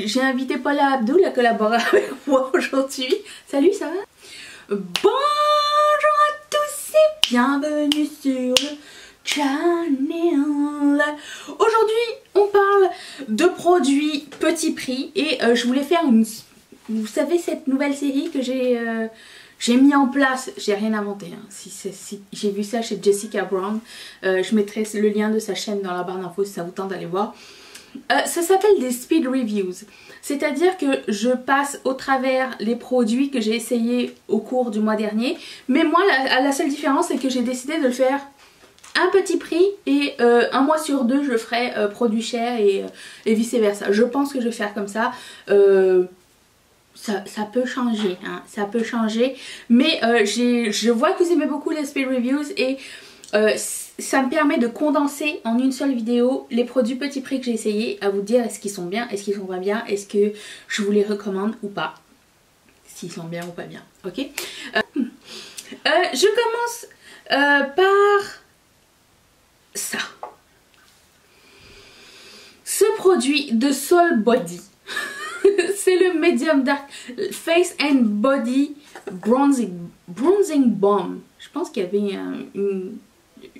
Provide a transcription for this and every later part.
j'ai invité Paula Abdul à collaborer avec moi aujourd'hui. Salut, ça va? Bonjour à tous et bienvenue sur le channel. Aujourd'hui, on parle de produits petit prix et je voulais faire une... Vous savez, cette nouvelle série que j'ai mis en place, j'ai rien inventé, hein. Si j'ai vu ça chez Jessica Brown, je mettrai le lien de sa chaîne dans la barre d'infos si ça vous tente d'aller voir. Ça s'appelle des speed reviews, c'est à dire que je passe au travers les produits que j'ai essayés au cours du mois dernier, mais moi la seule différence c'est que j'ai décidé de le faire un petit prix et un mois sur deux je ferai produit cher et vice versa. Je pense que je vais faire comme ça. Ça peut changer, hein, ça peut changer, mais je vois que vous aimez beaucoup les speed reviews et ça me permet de condenser en une seule vidéo les produits petit prix que j'ai essayé, à vous dire est-ce qu'ils sont bien, est-ce qu'ils sont pas bien, est-ce que je vous les recommande ou pas, s'ils sont bien ou pas bien, ok. Je commence par ça, ce produit de Soul Body. C'est le Medium Dark Face and Body Bronzing Balm. Je pense qu'il y avait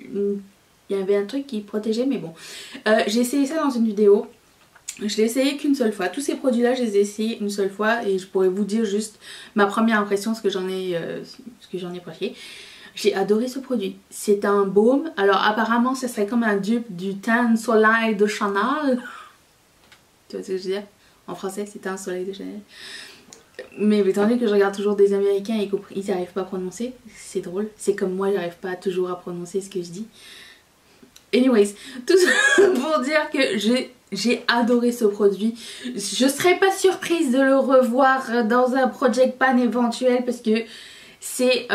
il y avait un truc qui protégeait, mais bon. J'ai essayé ça dans une vidéo. Je l'ai essayé qu'une seule fois. Tous ces produits là je les ai essayés une seule fois et je pourrais vous dire juste ma première impression, ce que j'en ai apprécié. J'ai adoré ce produit. C'est un baume. Alors apparemment ça serait comme un dupe du Tan Soleil de Chanel. Tu vois ce que je veux dire? En français, c'est un soleil de Chanel. Mais étant donné que je regarde toujours des Américains et qu'ils n'arrivent pas à prononcer, c'est drôle. C'est comme moi, j'arrive pas toujours à prononcer ce que je dis. Anyways, tout ça pour dire que j'ai adoré ce produit. Je serais pas surprise de le revoir dans un Project Pan éventuel parce que c'est...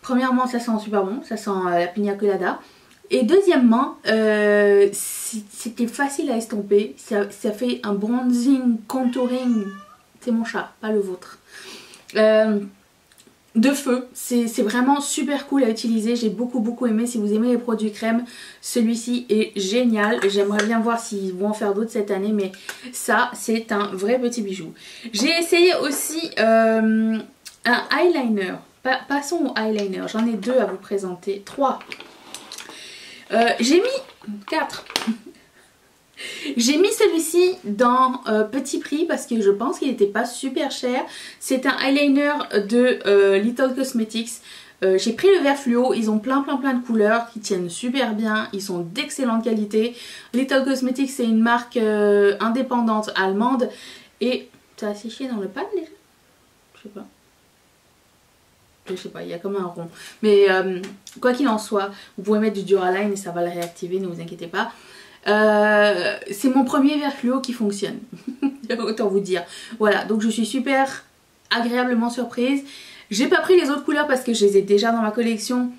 premièrement, ça sent super bon. Ça sent la pina colada. Et deuxièmement, c'était facile à estomper, ça fait un bronzing, contouring, c'est mon chat, pas le vôtre, de feu, c'est vraiment super cool à utiliser, j'ai beaucoup aimé. Si vous aimez les produits crème, celui-ci est génial, j'aimerais bien voir s'ils vont en faire d'autres cette année, mais ça c'est un vrai petit bijou. J'ai essayé aussi un eyeliner, passons au eyeliner, j'en ai deux à vous présenter, trois. J'ai mis 4. J'ai mis celui-ci dans petit prix parce que je pense qu'il n'était pas super cher. C'est un eyeliner de Little Cosmetics. J'ai pris le vert fluo, ils ont plein de couleurs qui tiennent super bien, ils sont d'excellente qualité. Little Cosmetics c'est une marque indépendante allemande et ça a séché dans le pad déjà? Je sais pas, il y a comme un rond. Mais quoi qu'il en soit, vous pouvez mettre du Duraline et ça va le réactiver, ne vous inquiétez pas. C'est mon premier vert fluo qui fonctionne. Autant vous dire. Voilà, donc je suis super agréablement surprise. J'ai pas pris les autres couleurs parce que je les ai déjà dans ma collection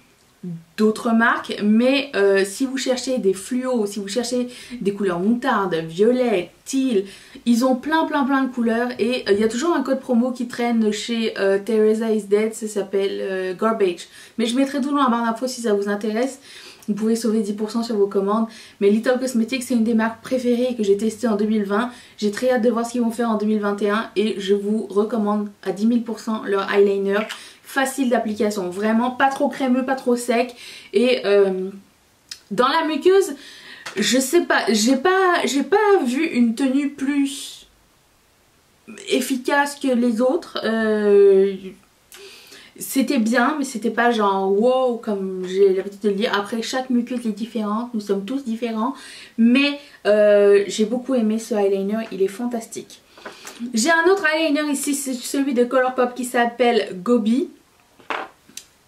d'autres marques. Mais si vous cherchez des fluos, si vous cherchez des couleurs moutarde, violet, teal, ils ont plein de couleurs. Et il y a toujours un code promo qui traîne chez Teresa is Dead, ça s'appelle Garbage. Mais je mettrai tout dans la barre d'infos si ça vous intéresse. Vous pouvez sauver 10% sur vos commandes. Mais Little Cosmetics c'est une des marques préférées que j'ai testées en 2020. J'ai très hâte de voir ce qu'ils vont faire en 2021 et je vous recommande à 10 000% leur eyeliner. Facile d'application, vraiment pas trop crémeux, pas trop sec. Et dans la muqueuse, je sais pas, j'ai pas vu une tenue plus efficace que les autres. C'était bien, mais c'était pas genre wow comme j'ai l'habitude de le dire. Après, chaque muqueuse est différente, nous sommes tous différents. Mais j'ai beaucoup aimé ce eyeliner, il est fantastique. J'ai un autre eyeliner ici, c'est celui de Colourpop qui s'appelle Gobi.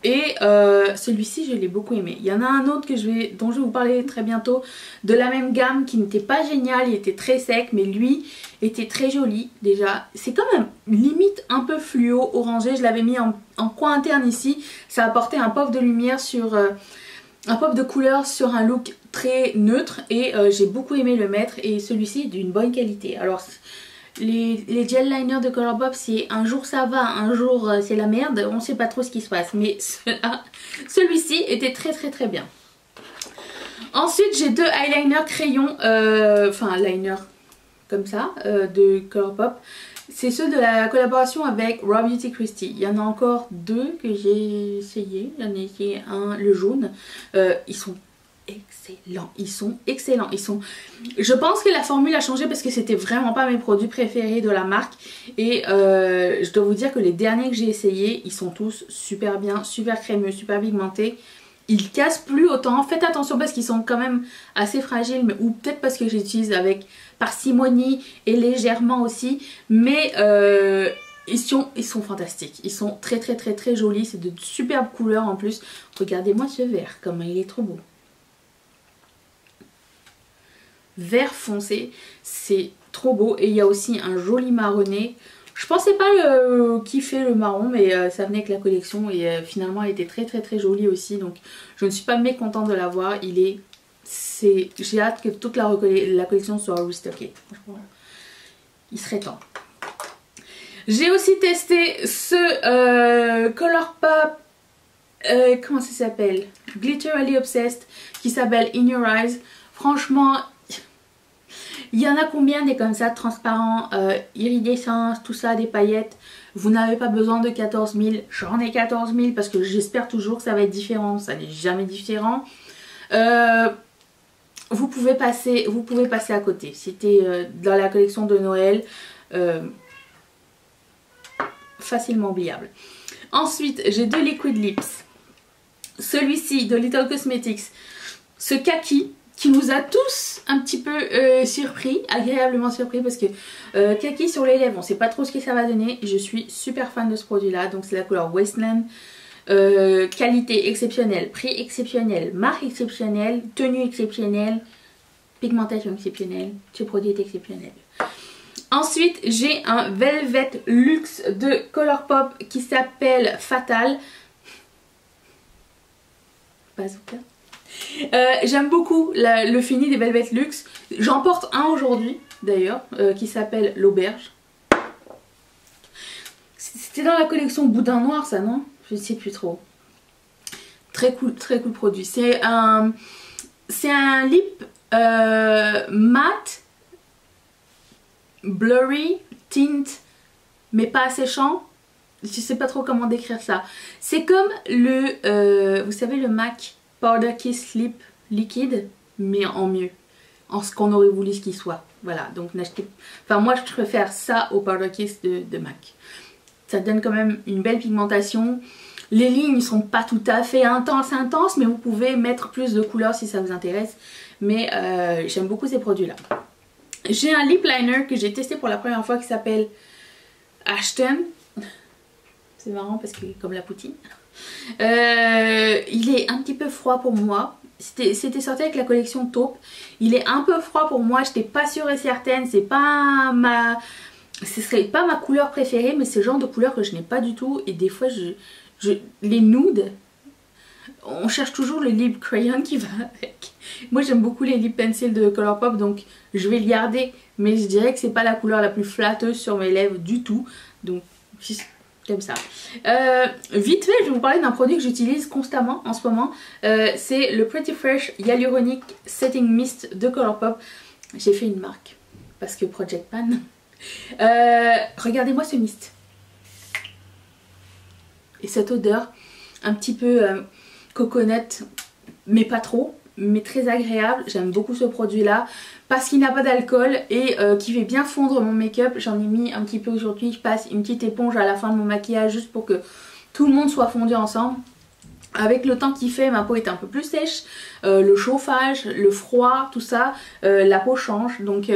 Et celui-ci je l'ai beaucoup aimé. Il y en a un autre dont je vais vous parler très bientôt, de la même gamme, qui n'était pas génial, il était très sec, mais lui était très joli déjà. C'est quand même limite un peu fluo, orangé, je l'avais mis en coin interne ici, ça apportait un pop de lumière sur... un pop de couleur sur un look très neutre et j'ai beaucoup aimé le mettre et celui-ci est d'une bonne qualité. Alors les gel liners de Colourpop, c'est un jour ça va, un jour c'est la merde, on sait pas trop ce qui se passe, mais celui-ci était très bien. Ensuite j'ai deux eyeliners crayons, enfin liner, comme ça de Colourpop. C'est ceux de la collaboration avec Raw Beauty Kristi. Il y en a encore 2 que j'ai essayé. J'en ai essayé un, le jaune. Ils sont excellents. Ils sont excellents. Je pense que la formule a changé parce que c'était vraiment pas mes produits préférés de la marque. Et je dois vous dire que les derniers que j'ai essayés, ils sont tous super bien, super crémeux, super pigmentés. Ils cassent plus autant. Faites attention parce qu'ils sont quand même assez fragiles. Mais, ou peut-être parce que j'utilise avec parcimonie et légèrement aussi. Mais ils sont fantastiques. Ils sont très très très très jolis. C'est de superbes couleurs en plus. Regardez-moi ce vert. Comment il est trop beau. Vert foncé. C'est trop beau. Et il y a aussi un joli marronné. Je pensais pas kiffer le marron, mais ça venait avec la collection et finalement elle était très très très jolie aussi, donc je ne suis pas mécontente de l'avoir. J'ai hâte que toute la collection soit restockée. Franchement, il serait temps. J'ai aussi testé ce Colourpop, comment ça s'appelle, Glitterally Obsessed, qui s'appelle In Your Eyes. Franchement, il y en a combien des comme ça, transparents, iridescents, tout ça, des paillettes. Vous n'avez pas besoin de 14 000. J'en ai 14 000 parce que j'espère toujours que ça va être différent. Ça n'est jamais différent. Vous pouvez passer à côté. C'était dans la collection de Noël. Facilement oubliable. Ensuite, j'ai 2 liquid lips. Celui-ci de Little Cosmetics. Ce kaki, qui nous a tous un petit peu surpris, agréablement surpris, parce que kaki sur les lèvres, on ne sait pas trop ce que ça va donner. Je suis super fan de ce produit là, donc c'est la couleur Wasteland. Qualité exceptionnelle, prix exceptionnel, marque exceptionnelle, tenue exceptionnelle, pigmentation exceptionnelle, ce produit est exceptionnel. Ensuite j'ai un Velvet Luxe de Colourpop qui s'appelle Fatal. Bazooka. J'aime beaucoup le fini des Velvet Luxe. J'en porte un aujourd'hui d'ailleurs qui s'appelle l'Auberge. C'était dans la collection Boudin Noir ça, non? Je ne sais plus trop. Très cool produit. C'est un lip matte, blurry, tint, mais pas asséchant. Je sais pas trop comment décrire ça. C'est comme vous savez le MAC Powder Kiss Lip liquide, mais en mieux, en ce qu'on aurait voulu ce qu'il soit. Voilà, donc moi je préfère ça au Powder Kiss de MAC. Ça donne quand même une belle pigmentation. Les lignes sont pas tout à fait intenses, mais vous pouvez mettre plus de couleurs si ça vous intéresse. Mais j'aime beaucoup ces produits là. J'ai un lip liner que j'ai testé pour la première fois qui s'appelle Ashton. C'est marrant parce que comme la poutine. Il est un petit peu froid pour moi. C'était sorti avec la collection Taupe. Il est un peu froid pour moi. J'étais pas sûre et certaine. Ce serait pas ma couleur préférée, mais c'est le genre de couleur que je n'ai pas du tout. Et des fois, les nudes, on cherche toujours le lip crayon qui va avec. Moi, j'aime beaucoup les lip pencils de Colourpop, donc je vais le garder. Mais je dirais que c'est pas la couleur la plus flatteuse sur mes lèvres du tout. Donc, comme ça. Vite fait, je vais vous parler d'un produit que j'utilise constamment en ce moment. C'est le Pretty Fresh Hyaluronic Setting Mist de Colourpop. J'ai fait une marque parce que Project Pan. Regardez-moi ce mist. Et cette odeur un petit peu coconut, mais pas trop, mais très agréable. J'aime beaucoup ce produit là parce qu'il n'a pas d'alcool et qui fait bien fondre mon make-up. J'en ai mis un petit peu aujourd'hui. Je passe une petite éponge à la fin de mon maquillage juste pour que tout le monde soit fondu ensemble. Avec le temps qu'il fait, ma peau est un peu plus sèche. Le chauffage, le froid, tout ça, la peau change. Donc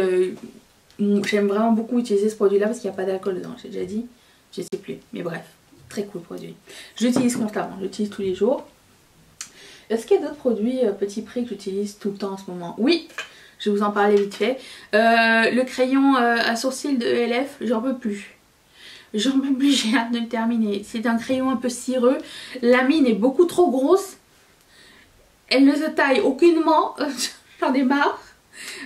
j'aime vraiment beaucoup utiliser ce produit là parce qu'il n'y a pas d'alcool dedans. J'ai déjà dit, je sais plus, mais bref, très cool produit. J'utilise constamment, j'utilise tous les jours. Est-ce qu'il y a d'autres produits petit prix que j'utilise tout le temps en ce moment? Oui, je vais vous en parler vite fait. Le crayon à sourcils de ELF, j'en peux plus. J'en peux plus, j'ai hâte de le terminer. C'est un crayon un peu cireux. La mine est beaucoup trop grosse. Elle ne se taille aucunement. J'en ai marre.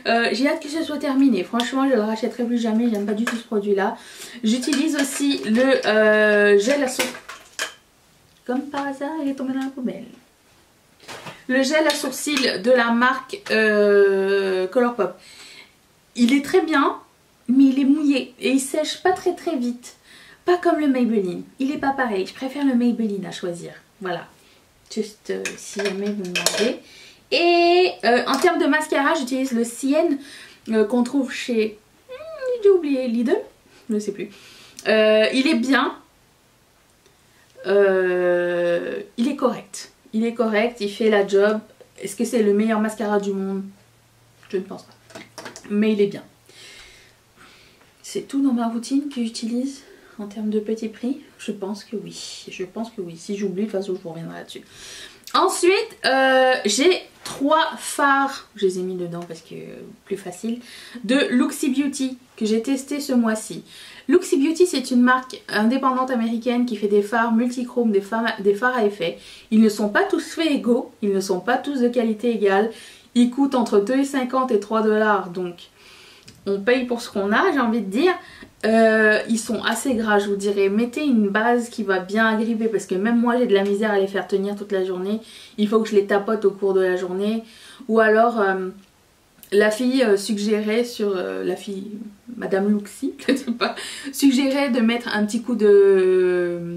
J'ai hâte que ce soit terminé. Franchement, je ne le rachèterai plus jamais. J'aime pas du tout ce produit là. J'utilise aussi le gel à sourcils. Comme par hasard, il est tombé dans la poubelle. Le gel à sourcils de la marque Colourpop. Il est très bien. mais il est mouillé et il sèche pas très vite. Pas comme le Maybelline. Il est pas pareil. Je préfère le Maybelline à choisir. Voilà. Juste si jamais vous me demandez. Et en termes de mascara, j'utilise le Sienne qu'on trouve chez... j'ai oublié, Lidl. Je ne sais plus. Il est bien. Il est correct. Il est correct. Il fait la job. Est-ce que c'est le meilleur mascara du monde? Je ne pense pas. Mais il est bien. C'est tout dans ma routine que j'utilise en termes de petit prix. Je pense que oui. Je pense que oui. Si j'oublie, de toute façon, je vous reviendrai là-dessus. Ensuite, j'ai 3 fards. Je les ai mis dedans parce que plus facile. De Luxie Beauty que j'ai testé ce mois-ci. Luxie Beauty, c'est une marque indépendante américaine qui fait des fards multichromes, des fards à effet. Ils ne sont pas tous faits égaux. Ils ne sont pas tous de qualité égale. Ils coûtent entre 2,50 et 3 $. Donc, on paye pour ce qu'on a, j'ai envie de dire. Ils sont assez gras, je vous dirais. Mettez une base qui va bien agripper parce que même moi j'ai de la misère à les faire tenir toute la journée. Il faut que je les tapote au cours de la journée. Ou alors la fille suggérait sur la fille, Madame Luxie, je sais pas, suggérait de mettre un petit coup de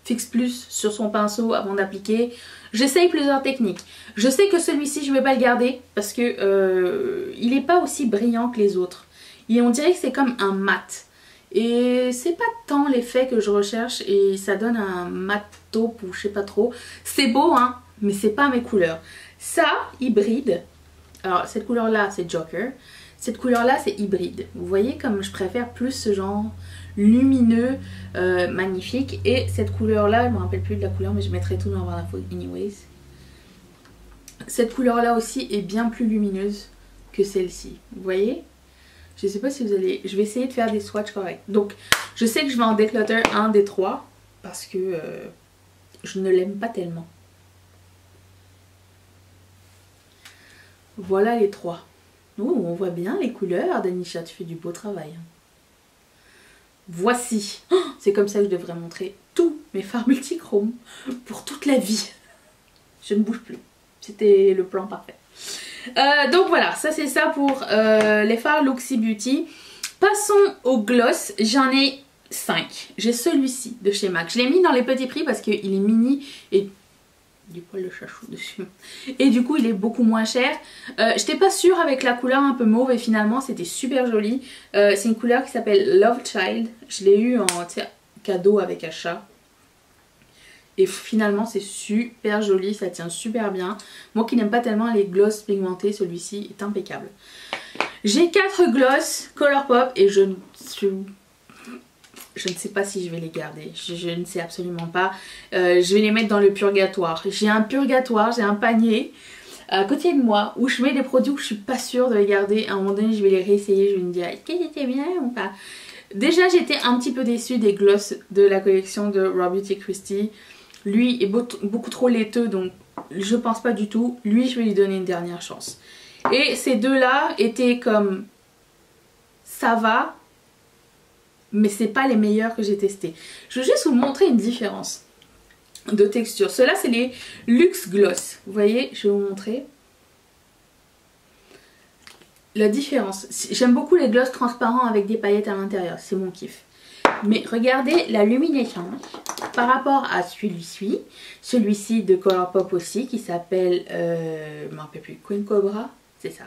Fix Plus sur son pinceau avant d'appliquer. J'essaye plusieurs techniques. Je sais que celui-ci je vais pas le garder parce que il est pas aussi brillant que les autres. Et on dirait que c'est comme un mat. Et c'est pas tant l'effet que je recherche et ça donne un mat taupe ou je sais pas trop. C'est beau hein, mais c'est pas mes couleurs. Ça, hybride. Alors cette couleur là c'est Joker. Cette couleur là c'est hybride. Vous voyez comme je préfère plus ce genre lumineux, magnifique. Et cette couleur là, je me rappelle plus de la couleur mais je mettrai tout dans la photo anyways. Cette couleur là aussi est bien plus lumineuse que celle-ci. Vous voyez? Je sais pas si vous allez... Je vais essayer de faire des swatchs corrects. Donc, je sais que je vais en declutter un des 3 parce que je ne l'aime pas tellement. Voilà les 3. Oh, on voit bien les couleurs. Danisha, tu fais du beau travail. Voici. Oh, c'est comme ça que je devrais montrer tous mes fards multichromes pour toute la vie. Je ne bouge plus. C'était le plan parfait. Donc voilà, ça c'est ça pour les fards Luxie Beauty. Passons au gloss, j'en ai 5. J'ai celui-ci de chez MAC. Je l'ai mis dans les petits prix parce qu'il est mini et du poil de chachou dessus. Et du coup il est beaucoup moins cher. J'étais pas sûre avec la couleur un peu mauve et finalement c'était super joli. C'est une couleur qui s'appelle Love Child. Je l'ai eu en cadeau avec achat. Et finalement c'est super joli, ça tient super bien. Moi qui n'aime pas tellement les gloss pigmentés, celui-ci est impeccable. J'ai 4 gloss Colourpop et je ne sais pas si je vais les garder. Je ne sais absolument pas. Je vais les mettre dans le purgatoire. J'ai un purgatoire, j'ai un panier à côté de moi où je mets des produits où je suis pas sûre de les garder. À un moment donné je vais les réessayer, je vais me dire est-ce qu'ils étaient bien ou pas. Déjà j'étais un petit peu déçue des gloss de la collection de Raw Beauty Kristi. Lui est beaucoup trop laiteux donc je pense pas du tout. Lui je vais lui donner une dernière chance. Et ces deux là étaient comme ça va mais c'est pas les meilleurs que j'ai testés. Je veux juste vous montrer une différence de texture. Ceux-là c'est les Luxe Gloss. Vous voyez, je vais vous montrer la différence. J'aime beaucoup les gloss transparents avec des paillettes à l'intérieur, c'est mon kiff. Mais regardez la luminescence par rapport à celui-ci de Colourpop aussi qui s'appelle, je ne me rappelle plus, Queen Cobra, c'est ça,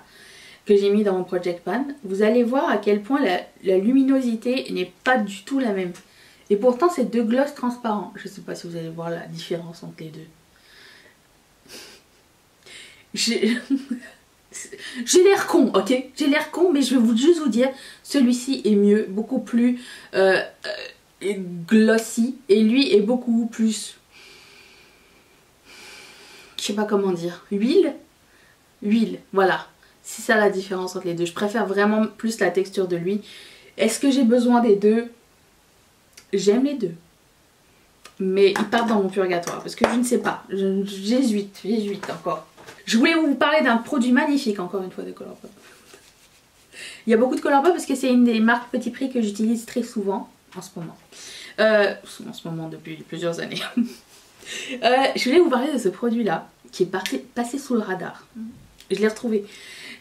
que j'ai mis dans mon Project Pan. Vous allez voir à quel point la luminosité n'est pas du tout la même. Et pourtant c'est deux gloss transparents. Je ne sais pas si vous allez voir la différence entre les deux. J'ai l'air con, ok? J'ai l'air con, mais je vais juste vous dire, celui-ci est mieux, beaucoup plus glossy, et lui est beaucoup plus, je sais pas comment dire, huile, voilà. C'est ça la différence entre les deux. Je préfère vraiment plus la texture de lui. Est-ce que j'ai besoin des deux? J'aime les deux. Mais ils partent dans mon purgatoire, parce que je ne sais pas, j'hésite encore. Je voulais vous parler d'un produit magnifique encore une fois de Colourpop. Il y a beaucoup de Colourpop parce que c'est une des marques petit prix que j'utilise très souvent en ce moment. En ce moment depuis plusieurs années. Je voulais vous parler de ce produit là qui est passé sous le radar. Je l'ai retrouvé.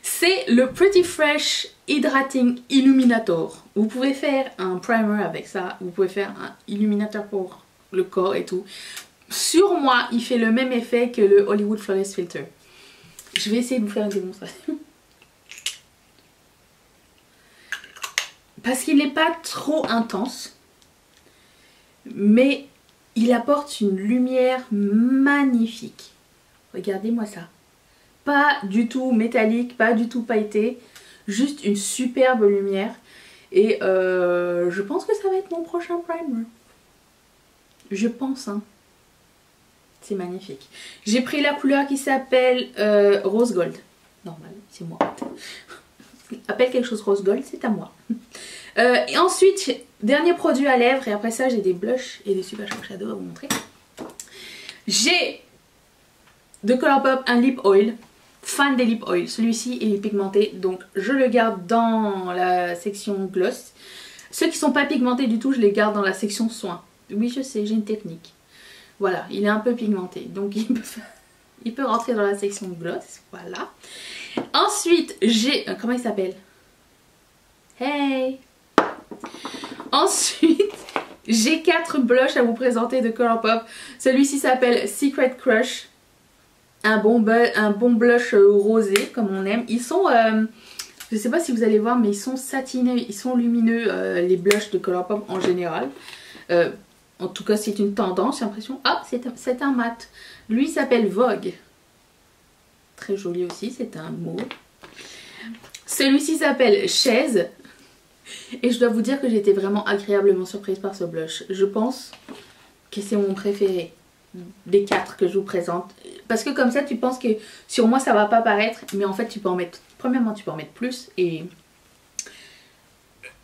C'est le Pretty Fresh Hydrating Illuminator. Vous pouvez faire un primer avec ça, vous pouvez faire un illuminateur pour le corps et tout. Sur moi, il fait le même effet que le Hollywood Flawless Filter. Je vais essayer de vous faire une démonstration. Parce qu'il n'est pas trop intense, mais il apporte une lumière magnifique. Regardez-moi ça. Pas du tout métallique, pas du tout pailleté, juste une superbe lumière. Et je pense que ça va être mon prochain primer. Je pense, hein. C'est magnifique. J'ai pris la couleur qui s'appelle Rose Gold. Normal, c'est moi. Appelle quelque chose Rose Gold, c'est à moi. Et ensuite, dernier produit à lèvres. Et après ça, j'ai des blushs et des Super Shock Shadow à vous montrer. J'ai de Colourpop un lip oil. Fan des lip oil. Celui-ci est pigmenté, donc je le garde dans la section gloss. Ceux qui sont pas pigmentés du tout, je les garde dans la section soins. Oui, je sais, j'ai une technique. Voilà, il est un peu pigmenté, donc il peut rentrer dans la section gloss. Voilà. Ensuite, j'ai... comment il s'appelle? Hey! Ensuite, j'ai 4 blushs à vous présenter de Colourpop. Celui-ci s'appelle Secret Crush. Un bon blush rosé comme on aime. Ils sont, je sais pas si vous allez voir, mais ils sont satinés, ils sont lumineux, les blushs de Colourpop en général. En tout cas c'est une tendance, j'ai l'impression. Ah, c'est un mat. Lui il s'appelle Vogue. Très joli aussi, c'est un mot. Celui-ci s'appelle Chaise. Et je dois vous dire que j'ai été vraiment agréablement surprise par ce blush. Je pense que c'est mon préféré des 4 que je vous présente, parce que comme ça tu penses que sur moi ça va pas paraître, mais en fait tu peux en mettre, premièrement tu peux en mettre plus et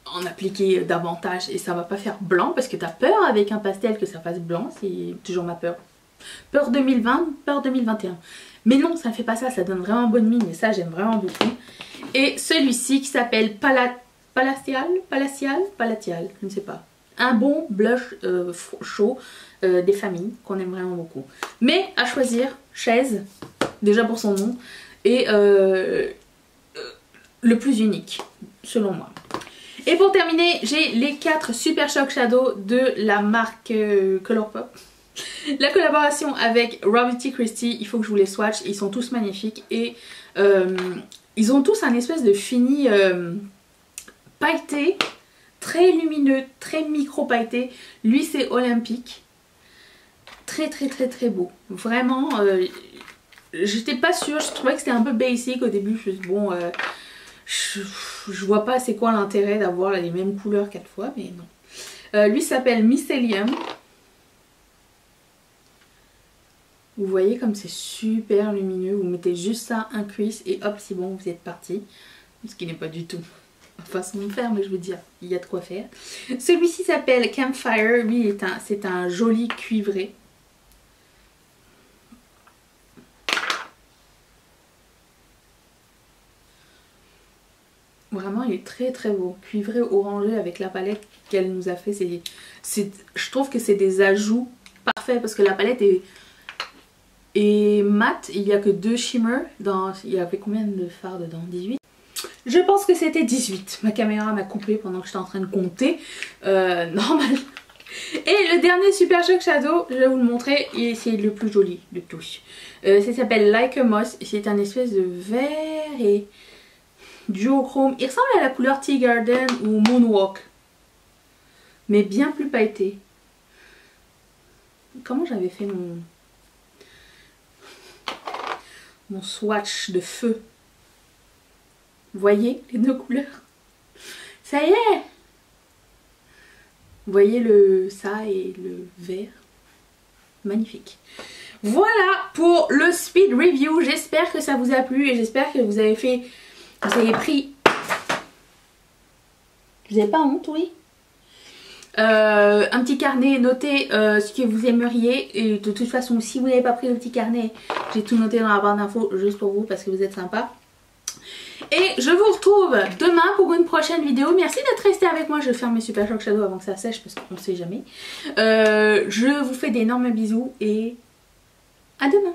en appliquer davantage et ça va pas faire blanc, parce que tu as peur avec un pastel que ça fasse blanc, c'est toujours ma peur. Peur 2020, peur 2021. Mais non, ça ne fait pas ça, ça donne vraiment bonne mine et ça j'aime vraiment beaucoup. Et celui-ci qui s'appelle Palatial, je ne sais pas. Un bon blush chaud des familles qu'on aime vraiment beaucoup. Mais à choisir, Chaise, déjà pour son nom, et le plus unique, selon moi. Et pour terminer, j'ai les 4 Super Shock Shadow de la marque Colourpop. La collaboration avec Robert T. Christie, il faut que je vous les swatch, ils sont tous magnifiques et ils ont tous un espèce de fini pailleté, très lumineux, très micro pailleté. Lui c'est Olympique. Très beau. Vraiment, j'étais pas sûre, je trouvais que c'était un peu basic au début. Je me suis dit, bon, je vois pas c'est quoi l'intérêt d'avoir les mêmes couleurs 4 fois, mais non. Lui s'appelle Mycelium. Vous voyez comme c'est super lumineux, vous mettez juste ça, un cuisse et hop c'est bon, vous êtes parti. Ce qui n'est pas du tout ma façon de faire, mais je veux dire, il y a de quoi faire. Celui-ci s'appelle Campfire, lui c'est un joli cuivré. Vraiment il est très beau, cuivré orangé avec la palette qu'elle nous a fait. Je trouve que c'est des ajouts parfaits parce que la palette est mat, il n'y a que 2 shimmers. Il y avait combien de fards dedans? 18. Je pense que c'était 18. Ma caméra m'a coupé pendant que j'étais en train de compter. Normal. Et le dernier Super Shock Shadow, je vais vous le montrer, et c'est le plus joli de tous. Ça s'appelle Like a Moss. C'est un espèce de vert et duochrome. Il ressemble à la couleur Tea Garden ou Moonwalk, mais bien plus pailleté. Comment j'avais fait mon swatch de feu? Vous voyez les 2 couleurs? Ça y est! Vous voyez ça et le vert? Magnifique. Voilà pour le speed review. J'espère que ça vous a plu et j'espère que vous avez pris... Vous n'avez pas honte, oui? Un petit carnet, notez ce que vous aimeriez, et de toute façon si vous n'avez pas pris le petit carnet, j'ai tout noté dans la barre d'infos juste pour vous parce que vous êtes sympa. Et je vous retrouve demain pour une prochaine vidéo. Merci d'être resté avec moi. Je ferme mes Super Shock Shadow avant que ça sèche parce qu'on ne sait jamais. Je vous fais d'énormes bisous et à demain.